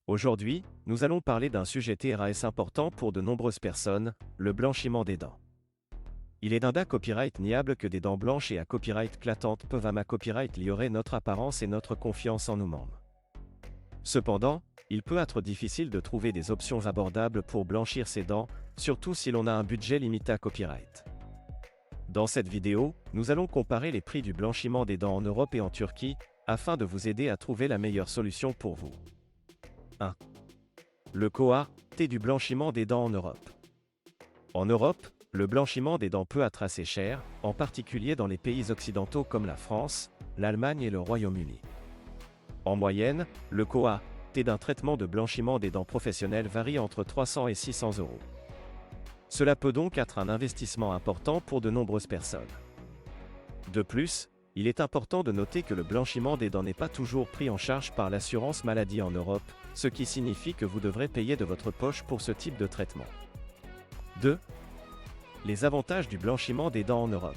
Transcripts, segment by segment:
Aujourd'hui, nous allons parler d'un sujet TRAS important pour de nombreuses personnes, le blanchiment des dents. Il est d'un copyright niable que des dents blanches et à copyright clatante peuvent à ma copyright liorer notre apparence et notre confiance en nous-mêmes. Cependant, il peut être difficile de trouver des options abordables pour blanchir ses dents, surtout si l'on a un budget limité à copyright. Dans cette vidéo, nous allons comparer les prix du blanchiment des dents en Europe et en Turquie, afin de vous aider à trouver la meilleure solution pour vous. 1. Le COA-T du blanchiment des dents en Europe. En Europe, le blanchiment des dents peut être assez cher, en particulier dans les pays occidentaux comme la France, l'Allemagne et le Royaume-Uni. En moyenne, le COA-T d'un traitement de blanchiment des dents professionnel varie entre 300 et 600 euros. Cela peut donc être un investissement important pour de nombreuses personnes. De plus, il est important de noter que le blanchiment des dents n'est pas toujours pris en charge par l'assurance maladie en Europe, ce qui signifie que vous devrez payer de votre poche pour ce type de traitement. 2. Les avantages du blanchiment des dents en Europe.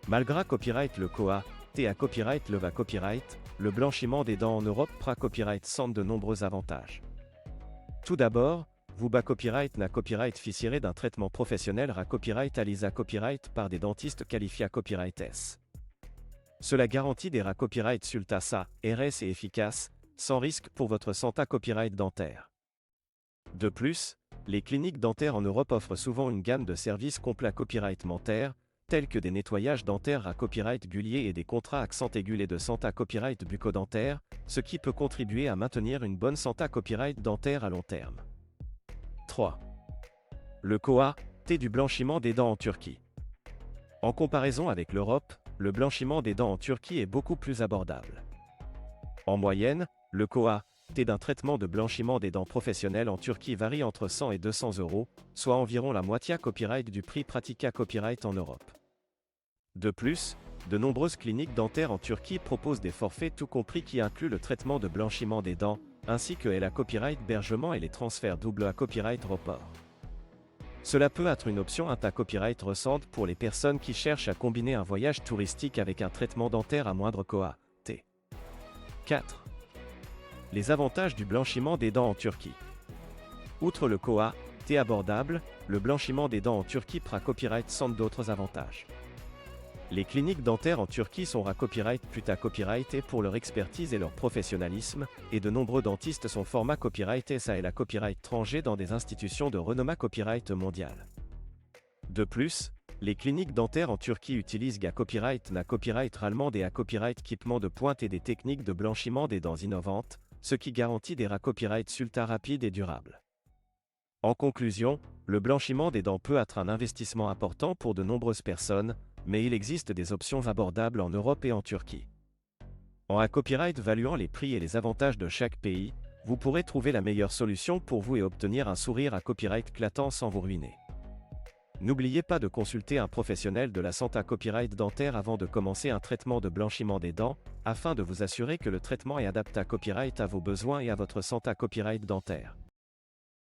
Malgré copyright le COA-T à copyright le VA copyright, le blanchiment des dents en Europe pra copyright sont de nombreux avantages. Tout d'abord, vous bas copyright na copyright ficiré d'un traitement professionnel ra copyright à l'ISA copyright par des dentistes qualifiés à copyright S. Cela garantit des ra copyright sultasa, RS et efficaces, sans risque pour votre santé copyright dentaire. De plus, les cliniques dentaires en Europe offrent souvent une gamme de services complets à copyright dentaire, tels que des nettoyages dentaires à copyright gulier et des contrats accent aigu de santé copyright bucco-dentaire, ce qui peut contribuer à maintenir une bonne santé copyright dentaire à long terme. 3. Le COA-T du blanchiment des dents en Turquie. En comparaison avec l'Europe, le blanchiment des dents en Turquie est beaucoup plus abordable. En moyenne, le COA-T d'un traitement de blanchiment des dents professionnel en Turquie varie entre 100 et 200 euros, soit environ la moitié copyright du prix pratiqué à copyright en Europe. De plus, de nombreuses cliniques dentaires en Turquie proposent des forfaits tout compris qui incluent le traitement de blanchiment des dents, ainsi que la copyright hébergement et les transferts double à copyright report. Cela peut être une option à copyright recente pour les personnes qui cherchent à combiner un voyage touristique avec un traitement dentaire à moindre COA-T. 4. Les avantages du blanchiment des dents en Turquie. Outre le COA-T abordable, le blanchiment des dents en Turquie pra copyright sont d'autres avantages. Les cliniques dentaires en Turquie sont à copyright plus à copyright et pour leur expertise et leur professionnalisme, et de nombreux dentistes sont format copyright et ça et la copyright étranger dans des institutions de renommée copyright mondial. De plus, les cliniques dentaires en Turquie utilisent à copyright na copyright allemand et à copyright équipement de pointe et des techniques de blanchiment des dents innovantes, ce qui garantit des copyright sulta rapides et durables. En conclusion, le blanchiment des dents peut être un investissement important pour de nombreuses personnes, mais il existe des options abordables en Europe et en Turquie. En un copyright valuant les prix et les avantages de chaque pays, vous pourrez trouver la meilleure solution pour vous et obtenir un sourire à copyright éclatant sans vous ruiner. N'oubliez pas de consulter un professionnel de la santé copyright dentaire avant de commencer un traitement de blanchiment des dents, afin de vous assurer que le traitement est adapté à copyright à vos besoins et à votre santé copyright dentaire.